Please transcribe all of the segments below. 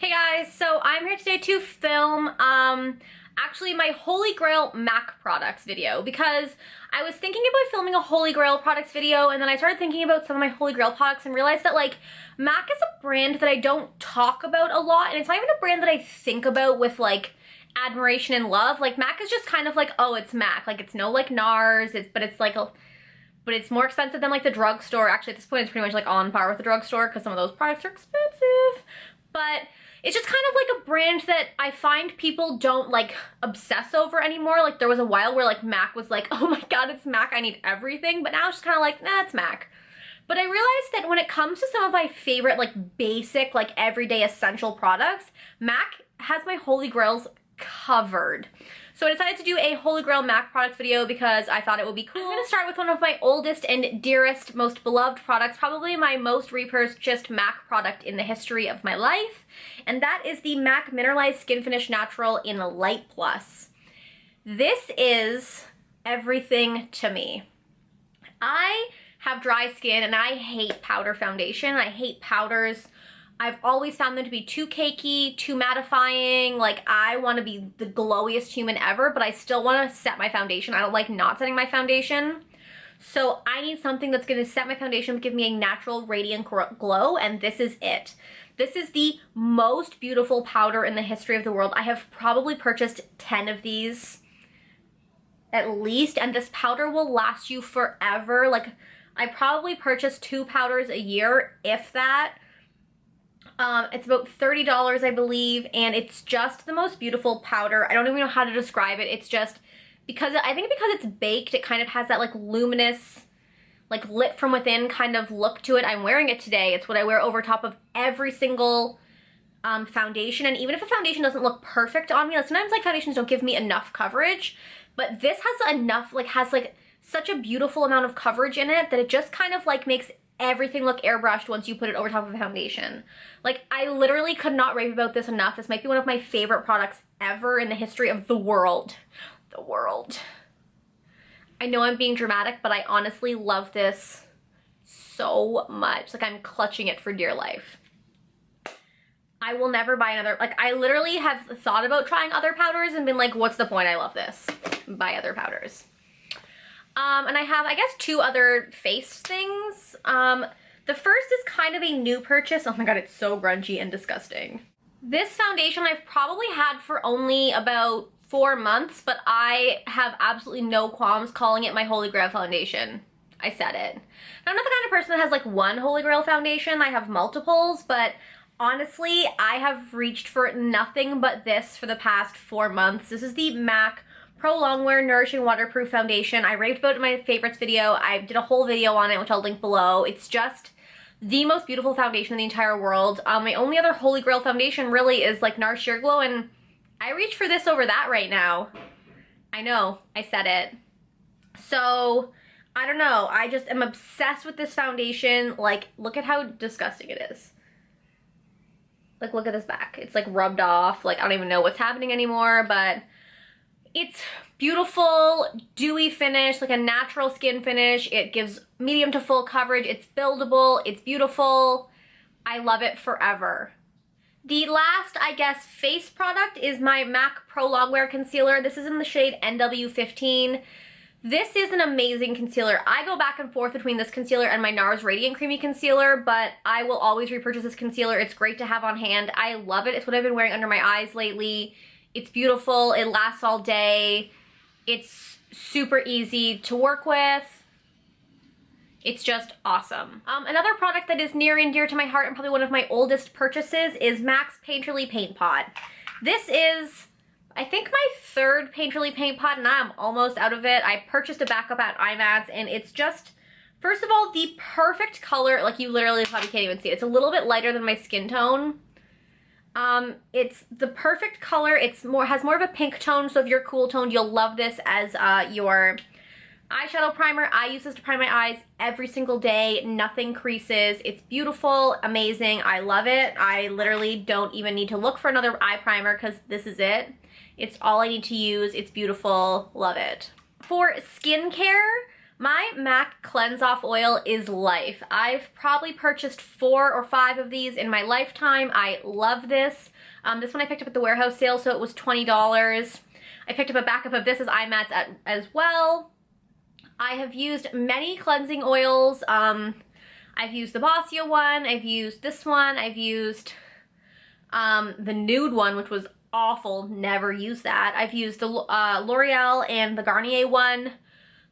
Hey guys, so I'm here today to film actually my Holy Grail MAC products video because I was thinking about filming a Holy Grail products video and then I started thinking about some of my Holy Grail products and realized that like MAC is a brand that I don't talk about a lot, and it's not even a brand that I think about with like admiration and love. Like MAC is just kind of like, oh, it's MAC. Like it's no like NARS, but it's more expensive than like the drugstore. Actually, at this point, it's pretty much like on par with the drugstore because some of those products are expensive. But it's just kind of like a brand that I find people don't like obsess over anymore. Like there was a while where like MAC was like, oh my god, it's MAC, I need everything. But now it's just kind of like, nah, it's MAC. But I realized that when it comes to some of my favorite like basic like everyday essential products, MAC has my Holy Grails covered. So I decided to do a Holy Grail MAC products video because I thought it would be cool. I'm going to start with one of my oldest and dearest, most beloved products, probably my most repurchased MAC product in the history of my life, and that is the MAC Mineralized Skin Finish Natural in Light Plus. This is everything to me. I have dry skin and I hate powder foundation. I hate powders. I've always found them to be too cakey, too mattifying. Like I want to be the glowiest human ever, but I still want to set my foundation. I don't like not setting my foundation. So I need something that's going to set my foundation, give me a natural radiant glow, and this is it. This is the most beautiful powder in the history of the world. I have probably purchased 10 of these at least, and this powder will last you forever. Like I probably purchase 2 powders a year, if that. It's about $30, I believe, and it's just the most beautiful powder. I don't even know how to describe it. It's just, I think because it's baked, it kind of has that like luminous, like lit from within kind of look to it. I'm wearing it today. It's what I wear over top of every single foundation, and even if a foundation doesn't look perfect on me, like sometimes like foundations don't give me enough coverage, but this has enough, like has like such a beautiful amount of coverage in it that it just kind of like makes everything look airbrushed once you put it over top of a foundation. Like I literally could not rave about this enough. This might be one of my favorite products ever in the history of the world. The world. I know I'm being dramatic, but I honestly love this so much. Like I'm clutching it for dear life. I will never buy another, like I literally have thought about trying other powders and been like, what's the point? I love this. Buy other powders. And I have, I guess, 2 other face things. The first is kind of a new purchase. Oh my god, it's so grungy and disgusting. This foundation I've probably had for only about 4 months, but I have absolutely no qualms calling it my Holy Grail foundation. I said it. I'm not the kind of person that has like one Holy Grail foundation. I have multiples, but honestly, I have reached for nothing but this for the past 4 months. This is the MAC Pro Longwear Nourishing Waterproof Foundation. I raved about it in my favorites video. I did a whole video on it, which I'll link below. It's just the most beautiful foundation in the entire world. My only other Holy Grail foundation really is like NARS Sheer Glow, and I reach for this over that right now. I know, I said it. So, I don't know. I just am obsessed with this foundation. Like, look at how disgusting it is. Like, look at this back. It's like rubbed off. Like, I don't even know what's happening anymore, but it's beautiful, dewy finish, like a natural skin finish. It gives medium to full coverage. It's buildable. It's beautiful. I love it forever. The last, I guess, face product is my MAC Pro Longwear Concealer. This is in the shade NW15. This is an amazing concealer. I go back and forth between this concealer and my NARS Radiant Creamy Concealer, but I will always repurchase this concealer. It's great to have on hand. I love it. It's what I've been wearing under my eyes lately. It's beautiful, it lasts all day, it's super easy to work with, it's just awesome. Another product that is near and dear to my heart and probably one of my oldest purchases is MAC's Painterly Paint Pot. This is, I think, my 3rd Painterly Paint Pot, and I'm almost out of it. I purchased a backup at IMATS, and it's just, first of all, the perfect color. Like you literally probably can't even see it. It's a little bit lighter than my skin tone. It's the perfect color. It's has more of a pink tone, so if you're cool toned, you'll love this as your eyeshadow primer. I use this to prime my eyes every single day. Nothing creases. It's beautiful, amazing. I love it. I literally don't even need to look for another eye primer because this is it. It's all I need to use. It's beautiful. Love it. For skincare, My MAC Cleanse Off Oil is life. I've probably purchased 4 or 5 of these in my lifetime. I love this. This one I picked up at the warehouse sale, so it was $20. I picked up a backup of this as eye mats as well. I have used many cleansing oils. I've used the Bossio one, I've used this one, I've used the nude one, which was awful, never used that. I've used the L'Oreal and the Garnier one.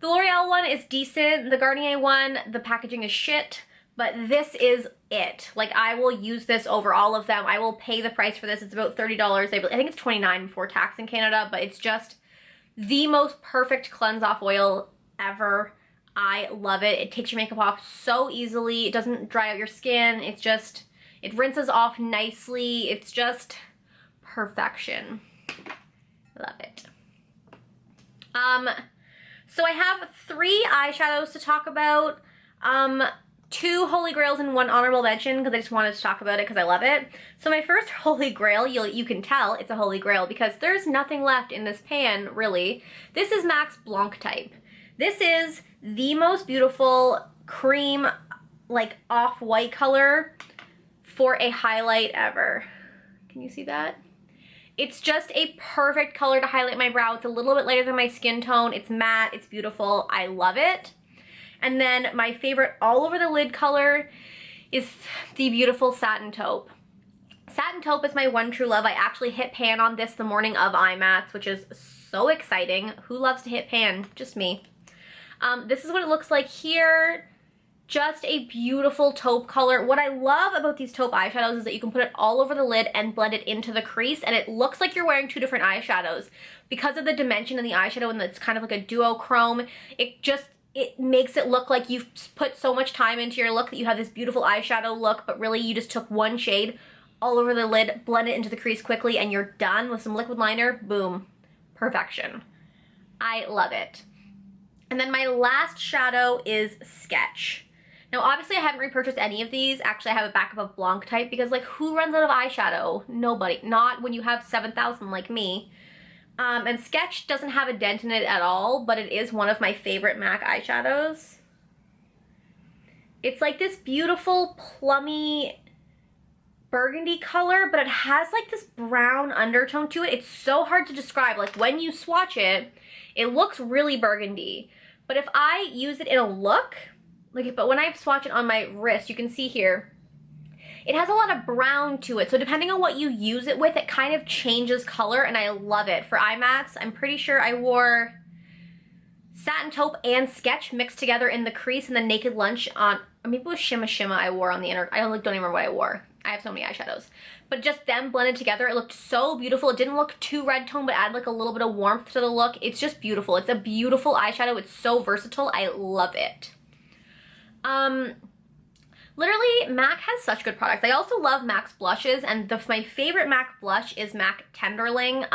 The L'Oreal one is decent, the Garnier one, the packaging is shit, but this is it. Like, I will use this over all of them. I will pay the price for this. It's about $30. I think it's $29 before tax in Canada, but it's just the most perfect cleanse off oil ever. I love it. It takes your makeup off so easily. It doesn't dry out your skin. It's just, it rinses off nicely. It's just perfection. Love it. So I have 3 eyeshadows to talk about. 2 Holy Grails and 1 honorable mention because I just wanted to talk about it because I love it. So my first Holy Grail, you can tell it's a Holy Grail because there's nothing left in this pan, really. This is MAC's Blanc type. This is the most beautiful cream, like off-white color for a highlight ever. Can you see that? It's just a perfect color to highlight my brow. It's a little bit lighter than my skin tone. It's matte, it's beautiful, I love it. And then my favorite all over the lid color is the beautiful Satin Taupe. Satin Taupe is my one true love. I actually hit pan on this the morning of eye mats, which is so exciting. Who loves to hit pan? Just me. This is what it looks like here. Just a beautiful taupe color. What I love about these taupe eyeshadows is that you can put it all over the lid and blend it into the crease, and it looks like you're wearing 2 different eyeshadows. Because of the dimension in the eyeshadow and it's kind of like a duochrome, it makes it look like you've put so much time into your look that you have this beautiful eyeshadow look, but really you just took one shade all over the lid, blend it into the crease quickly, and you're done with some liquid liner. Boom. Perfection. I love it. And then my last shadow is Sketch. Now, obviously, I haven't repurchased any of these. Actually, I have a backup of Blanc type because, like, who runs out of eyeshadow? Nobody. Not when you have 7,000 like me. And Sketch doesn't have a dent in it at all, but it is one of my favorite MAC eyeshadows. It's like this beautiful, plummy burgundy color, but it has, like, this brown undertone to it. It's so hard to describe. Like, when you swatch it, it looks really burgundy. But if I use it in a look... but when I swatch it on my wrist, you can see here, it has a lot of brown to it. So depending on what you use it with, it kind of changes color, and I love it. For eye mats, I'm pretty sure I wore Satin Taupe and Sketch mixed together in the crease, and then Naked Lunch on, or maybe it was Shimma Shimma I wore on the inner. I don't even remember what I wore. I have so many eyeshadows. But just them blended together, it looked so beautiful. It didn't look too red tone, but added like a little bit of warmth to the look. It's just beautiful. It's a beautiful eyeshadow. It's so versatile. I love it. Literally, MAC has such good products. I also love MAC's blushes, and my favorite MAC blush is MAC Tenderling.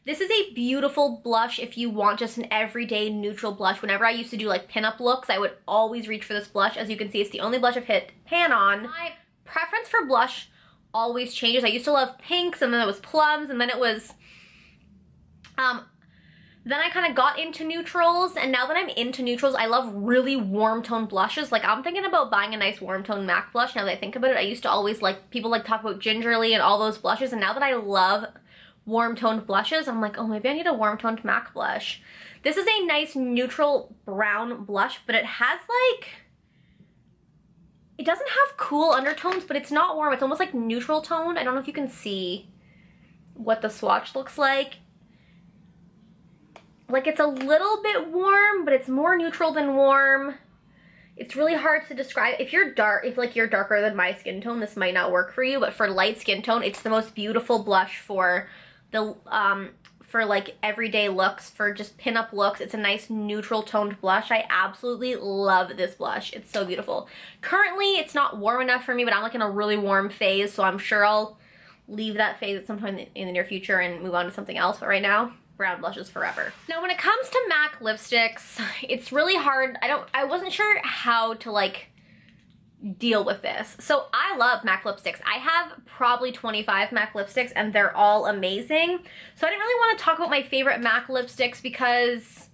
This is a beautiful blush if you want just an everyday neutral blush. Whenever I used to do like pinup looks, I would always reach for this blush. As you can see, it's the only blush I've hit pan on. My preference for blush always changes. I used to love pinks, and then it was plums, and then it was, then I kind of got into neutrals, and now that I'm into neutrals, I love really warm tone blushes. Like, I'm thinking about buying a nice warm tone MAC blush now that I think about it. I used to always people talk about Gingerly and all those blushes, and now that I love warm toned blushes, I'm like, oh, maybe I need a warm toned MAC blush. This is a nice neutral brown blush, but it has it doesn't have cool undertones, but it's not warm. It's almost like neutral toned. I don't know if you can see what the swatch looks like. Like, it's a little bit warm, but it's more neutral than warm. It's really hard to describe. If you're you're darker than my skin tone, this might not work for you, but for light skin tone, it's the most beautiful blush for the, for like everyday looks, for just pinup looks. It's a nice neutral toned blush. I absolutely love this blush. It's so beautiful. Currently, it's not warm enough for me, but I'm like in a really warm phase, so I'm sure I'll leave that phase at some point in the near future and move on to something else, but right now, brown blushes forever. Now, when it comes to MAC lipsticks, it's really hard. I wasn't sure how to deal with this. So I love MAC lipsticks. I have probably 25 MAC lipsticks, and they're all amazing. So I didn't really want to talk about my favorite MAC lipsticks because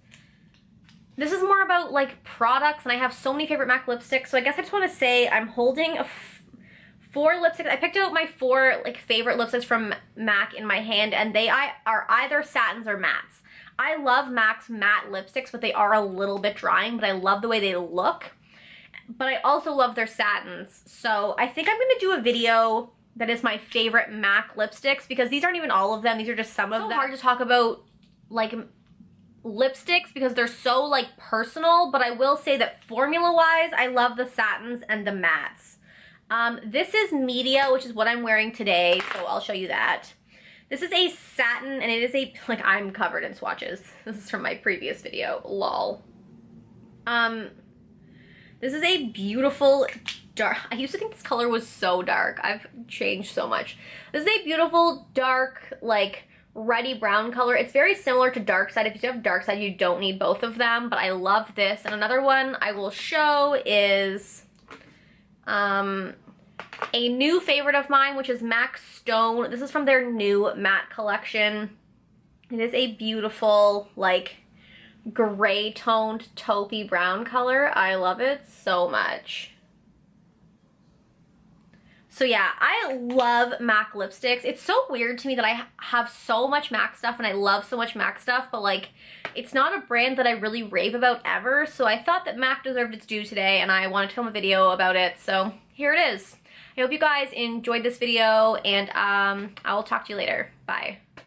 this is more about like products, and I have so many favorite MAC lipsticks. So I guess I just want to say I'm holding four lipsticks. I picked out my four like favorite lipsticks from MAC in my hand, and they are either satins or mattes. I love MAC's matte lipsticks, but they are a little bit drying, but I love the way they look. But I also love their satins. So I think I'm going to do a video that is my favorite MAC lipsticks, because these aren't even all of them. These are just some of them. It's so hard to talk about like lipsticks because they're so like personal, but I will say that formula-wise, I love the satins and the mattes. This is Media, which is what I'm wearing today, so I'll show you that. This is a satin, and it is a, like, I'm covered in swatches. This is from my previous video, lol. This is a beautiful dark, I used to think this color was so dark. I've changed so much. This is a beautiful dark, like, reddy brown color. It's very similar to Dark Side. If you have Dark Side, you don't need both of them, but I love this. And another one I will show is a new favorite of mine, which is MAC Stone. This is from their new matte collection. It is a beautiful, like, gray toned taupey brown color. I love it so much. So yeah, I love MAC lipsticks. It's so weird to me that I have so much MAC stuff and I love so much MAC stuff, but like, it's not a brand that I really rave about ever, so I thought that MAC deserved its due today and I wanted to film a video about it, so here it is. I hope you guys enjoyed this video, and I will talk to you later. Bye.